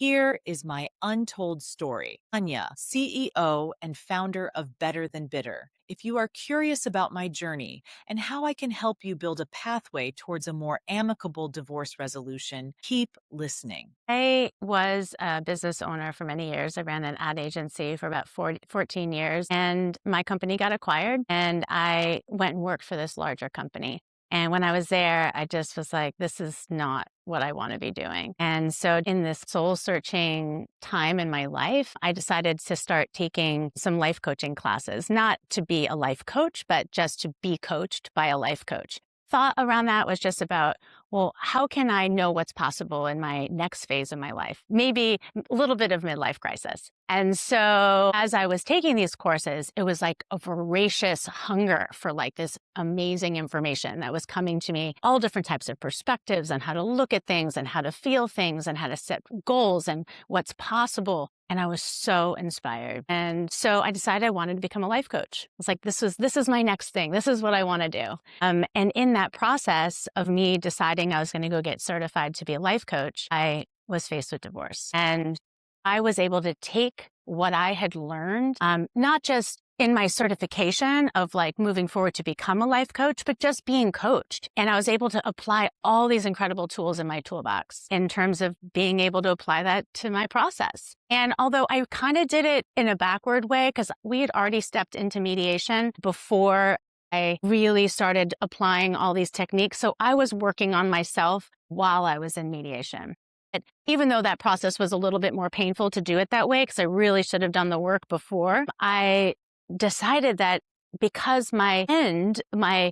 Here is my untold story. Tania, CEO and founder of Better Than Bitter. If you are curious about my journey and how I can help you build a pathway towards a more amicable divorce resolution, keep listening. I was a business owner for many years. I ran an ad agency for about 14 years, and my company got acquired, and I went and worked for this larger company. And when I was there, I just was like, this is not what I want to be doing. And so, in this soul searching time in my life, I decided to start taking some life coaching classes, not to be a life coach, but just to be coached by a life coach. Thought around that was just about, well, how can I know what's possible in my next phase of my life? Maybe a little bit of midlife crisis. And so as I was taking these courses, it was like a voracious hunger for like this amazing information that was coming to me, all different types of perspectives on how to look at things and how to feel things and how to set goals and what's possible. And I was so inspired. And so I decided I wanted to become a life coach. It's like, this is my next thing. This is what I want to do. And in that process of me deciding I was going to go get certified to be a life coach, I was faced with divorce. And I was able to take what I had learned, not just in my certification of like moving forward to become a life coach, but just being coached. And I was able to apply all these incredible tools in my toolbox in terms of being able to apply that to my process. And although I kind of did it in a backward way, because we had already stepped into mediation before I really started applying all these techniques. So I was working on myself while I was in mediation. But even though that process was a little bit more painful to do it that way, because I really should have done the work before, I decided that because the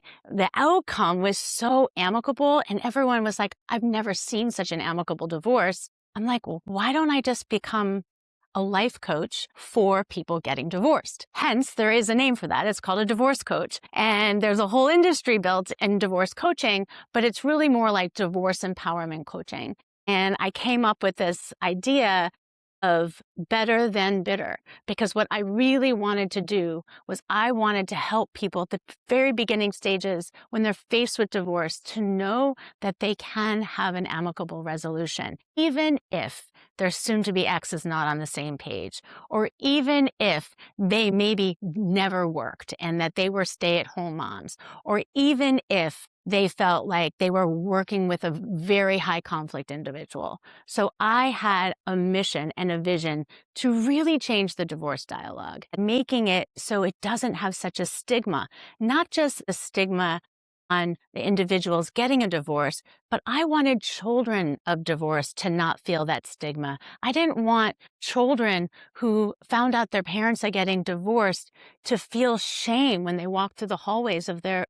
outcome was so amicable and everyone was like, I've never seen such an amicable divorce. I'm like, well, why don't I just become a life coach for people getting divorced? Hence, there is a name for that. It's called a divorce coach. And there's a whole industry built in divorce coaching, but it's really more like divorce empowerment coaching. And I came up with this idea of better than bitter, because what I really wanted to do was I wanted to help people at the very beginning stages when they're faced with divorce to know that they can have an amicable resolution, even if their soon-to-be ex is not on the same page, or even if they maybe never worked and that they were stay-at-home moms, or even if they felt like they were working with a very high conflict individual. So I had a mission and a vision to really change the divorce dialogue, making it so it doesn't have such a stigma, not just a stigma on the individuals getting a divorce, but I wanted children of divorce to not feel that stigma. I didn't want children who found out their parents are getting divorced to feel shame when they walk through the hallways of their.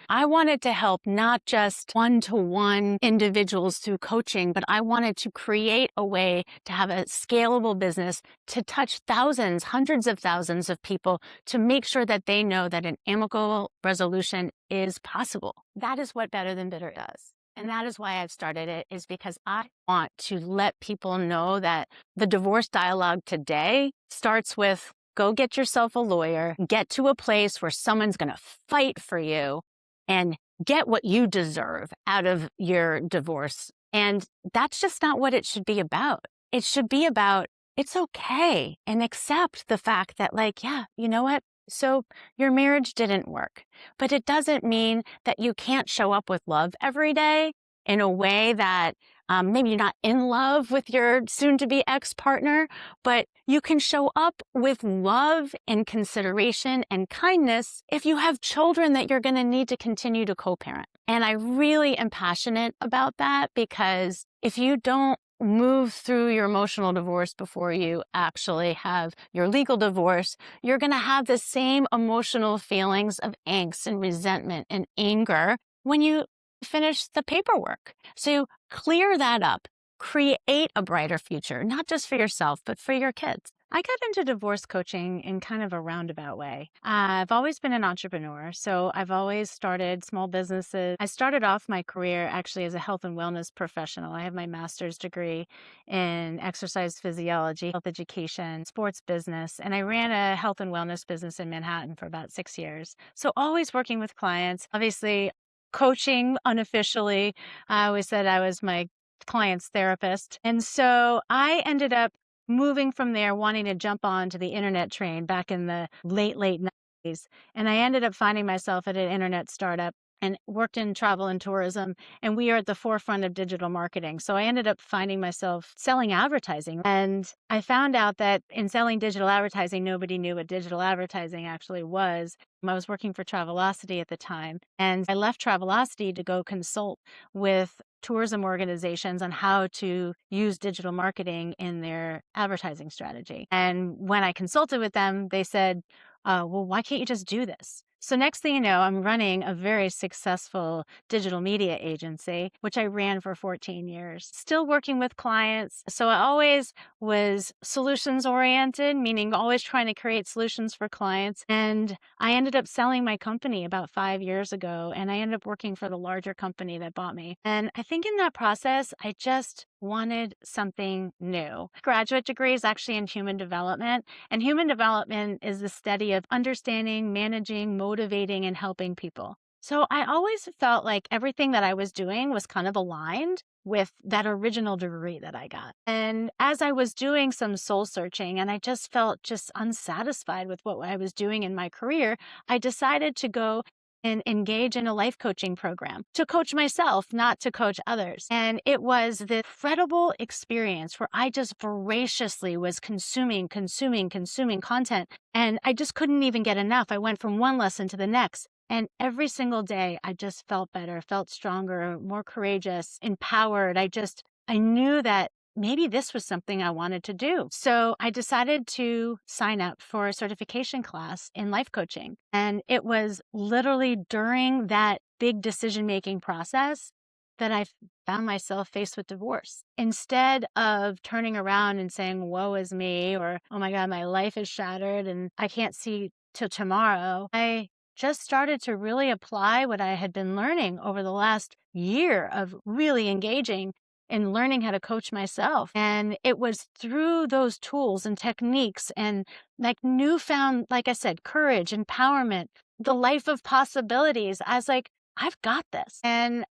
I wanted to help not just one-to-one individuals through coaching, but I wanted to create a way to have a scalable business to touch thousands, hundreds of thousands of people to make sure that they know that an amicable resolution is possible. That is what Better Than Bitter does. And that is why I've started it, is because I want to let people know that the divorce dialogue today starts with go get yourself a lawyer, get to a place where someone's going to fight for you and get what you deserve out of your divorce. And that's just not what it should be about. It should be about it's okay and accept the fact that like, yeah, you know what? So your marriage didn't work, but it doesn't mean that you can't show up with love every day in a way that maybe you're not in love with your soon-to-be ex-partner, but you can show up with love and consideration and kindness if you have children that you're going to need to continue to co-parent. And I really am passionate about that, because if you don't move through your emotional divorce before you actually have your legal divorce, you're going to have the same emotional feelings of angst and resentment and anger when you finish the paperwork. So clear that up, create a brighter future, not just for yourself, but for your kids. I got into divorce coaching in kind of a roundabout way. I've always been an entrepreneur, so I've always started small businesses. I started off my career actually as a health and wellness professional. I have my master's degree in exercise physiology, health education, sports business, and I ran a health and wellness business in Manhattan for about 6 years. So always working with clients, obviously coaching unofficially. I always said I was my client's therapist. And so I ended up moving from there, wanting to jump on to the internet train back in the late 90s. And I ended up finding myself at an internet startup and worked in travel and tourism. And we are at the forefront of digital marketing. So I ended up finding myself selling advertising. And I found out that in selling digital advertising, nobody knew what digital advertising actually was. I was working for Travelocity at the time. And I left Travelocity to go consult with tourism organizations on how to use digital marketing in their advertising strategy. And when I consulted with them, they said, well, why can't you just do this? So next thing you know, I'm running a very successful digital media agency, which I ran for 14 years, still working with clients. So I always was solutions oriented, meaning always trying to create solutions for clients. And I ended up selling my company about 5 years ago, and I ended up working for the larger company that bought me. And I think in that process, I just wanted something new. Graduate degree is actually in human development, and human development is the study of understanding, managing, motivating, and helping people. So I always felt like everything that I was doing was kind of aligned with that original degree that I got. And as I was doing some soul searching and I just felt just unsatisfied with what I was doing in my career, I decided to go and engage in a life coaching program to coach myself, not to coach others. And it was the incredible experience where I just voraciously was consuming content. And I just couldn't even get enough. I went from one lesson to the next. And every single day, I just felt better, felt stronger, more courageous, empowered. I knew that maybe this was something I wanted to do. So I decided to sign up for a certification class in life coaching. And it was literally during that big decision-making process that I found myself faced with divorce. Instead of turning around and saying, woe is me, or, oh my God, my life is shattered and I can't see till tomorrow, I just started to really apply what I had been learning over the last year of really engaging in learning how to coach myself. And it was through those tools and techniques and like newfound, like I said, courage, empowerment, the life of possibilities. I was like, I've got this. And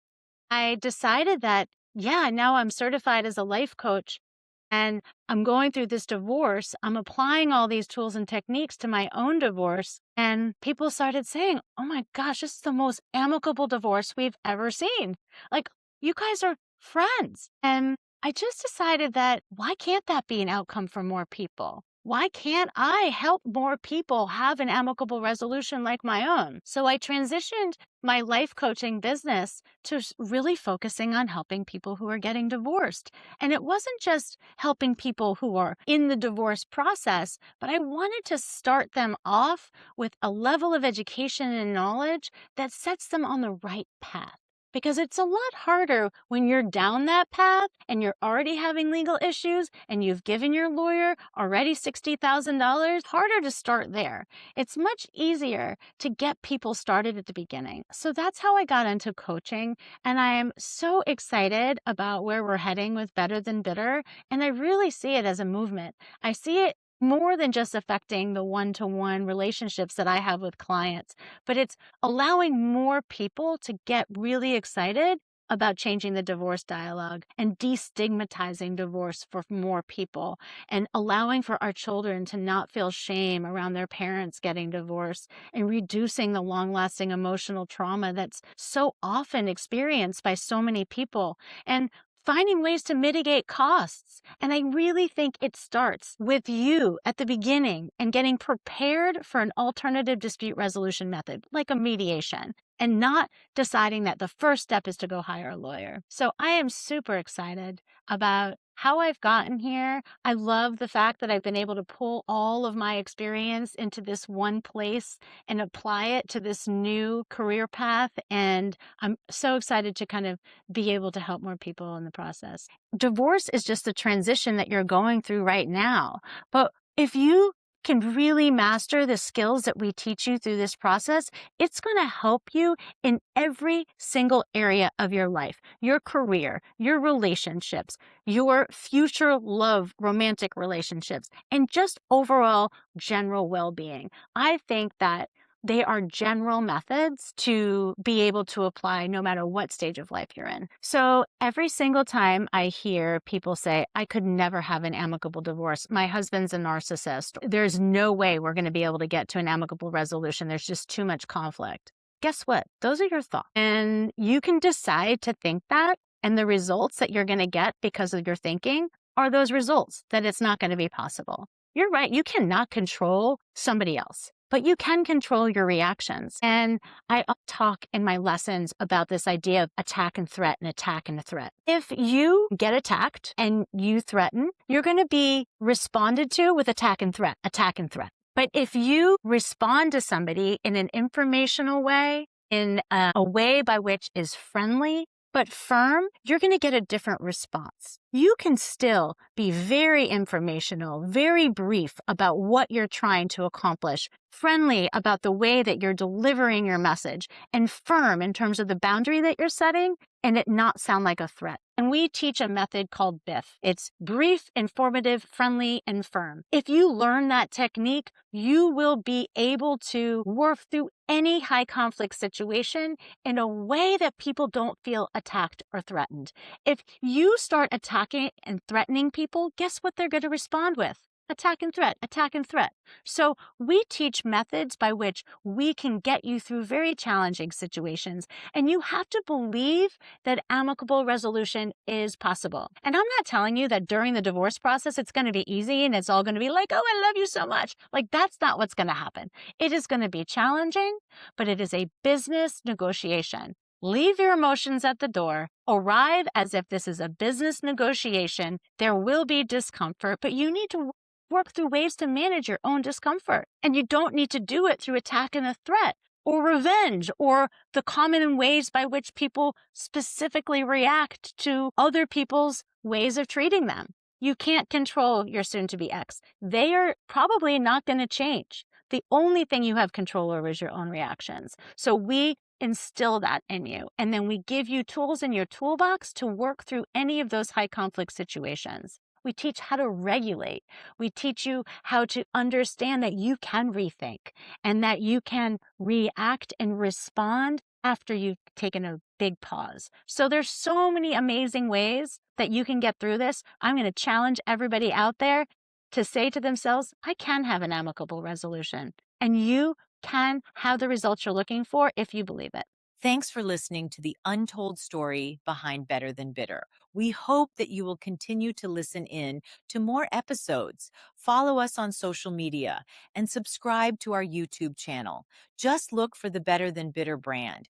I decided that, yeah, now I'm certified as a life coach and I'm going through this divorce. I'm applying all these tools and techniques to my own divorce. And people started saying, oh my gosh, this is the most amicable divorce we've ever seen. Like, you guys are friends. And I just decided that why can't that be an outcome for more people? Why can't I help more people have an amicable resolution like my own? So I transitioned my life coaching business to really focusing on helping people who are getting divorced. And it wasn't just helping people who are in the divorce process, but I wanted to start them off with a level of education and knowledge that sets them on the right path. Because it's a lot harder when you're down that path and you're already having legal issues and you've given your lawyer already $60,000, harder to start there. It's much easier to get people started at the beginning. So that's how I got into coaching. And I am so excited about where we're heading with Better Than Bitter. And I really see it as a movement. I see it more than just affecting the one-to-one relationships that I have with clients, but it's allowing more people to get really excited about changing the divorce dialogue and destigmatizing divorce for more people and allowing for our children to not feel shame around their parents getting divorced and reducing the long-lasting emotional trauma that's so often experienced by so many people. And finding ways to mitigate costs. And I really think it starts with you at the beginning and getting prepared for an alternative dispute resolution method, like a mediation, and not deciding that the first step is to go hire a lawyer. So I am super excited about how I've gotten here. I love the fact that I've been able to pull all of my experience into this one place and apply it to this new career path. And I'm so excited to kind of be able to help more people in the process. Divorce is just the transition that you're going through right now. But if you can really master the skills that we teach you through this process, it's going to help you in every single area of your life, your career, your relationships, your future love, romantic relationships, and just overall general well-being. I think that They are general methods to be able to apply no matter what stage of life you're in. So every single time I hear people say, I could never have an amicable divorce. My husband's a narcissist. There's no way we're going to be able to get to an amicable resolution. There's just too much conflict. Guess what? Those are your thoughts. And you can decide to think that. And the results that you're going to get because of your thinking are those results that it's not going to be possible. You're right. You cannot control somebody else, but you can control your reactions. And I talk in my lessons about this idea of attack and threat and attack and a threat. If you get attacked and you threaten, you're going to be responded to with attack and threat, attack and threat. But if you respond to somebody in an informational way, in a way by which is friendly, but firm, you're going to get a different response. You can still be very informational, very brief about what you're trying to accomplish, friendly about the way that you're delivering your message, and firm in terms of the boundary that you're setting, and it not sound like a threat. And we teach a method called BIFF. It's brief, informative, friendly, and firm. If you learn that technique, you will be able to work through any high conflict situation in a way that people don't feel attacked or threatened. If you start attacking and threatening people, guess what they're going to respond with? Attack and threat, attack and threat. So we teach methods by which we can get you through very challenging situations. And you have to believe that amicable resolution is possible. And I'm not telling you that during the divorce process, it's going to be easy and it's all going to be like, oh, I love you so much. Like, that's not what's going to happen. It is going to be challenging, but it is a business negotiation. Leave your emotions at the door. Arrive as if this is a business negotiation. There will be discomfort, but you need to work through ways to manage your own discomfort. And you don't need to do it through attack and a threat or revenge or the common ways by which people specifically react to other people's ways of treating them. You can't control your soon-to-be ex. They are probably not going to change. The only thing you have control over is your own reactions. So we instill that in you. And then we give you tools in your toolbox to work through any of those high conflict situations. We teach how to regulate. We teach you how to understand that you can rethink and that you can react and respond after you've taken a big pause. So there's so many amazing ways that you can get through this. I'm going to challenge everybody out there to say to themselves, I can have an amicable resolution. And you can have the results you're looking for if you believe it. Thanks for listening to the untold story behind Better Than Bitter. We hope that you will continue to listen in to more episodes. Follow us on social media and subscribe to our YouTube channel. Just look for the Better Than Bitter brand.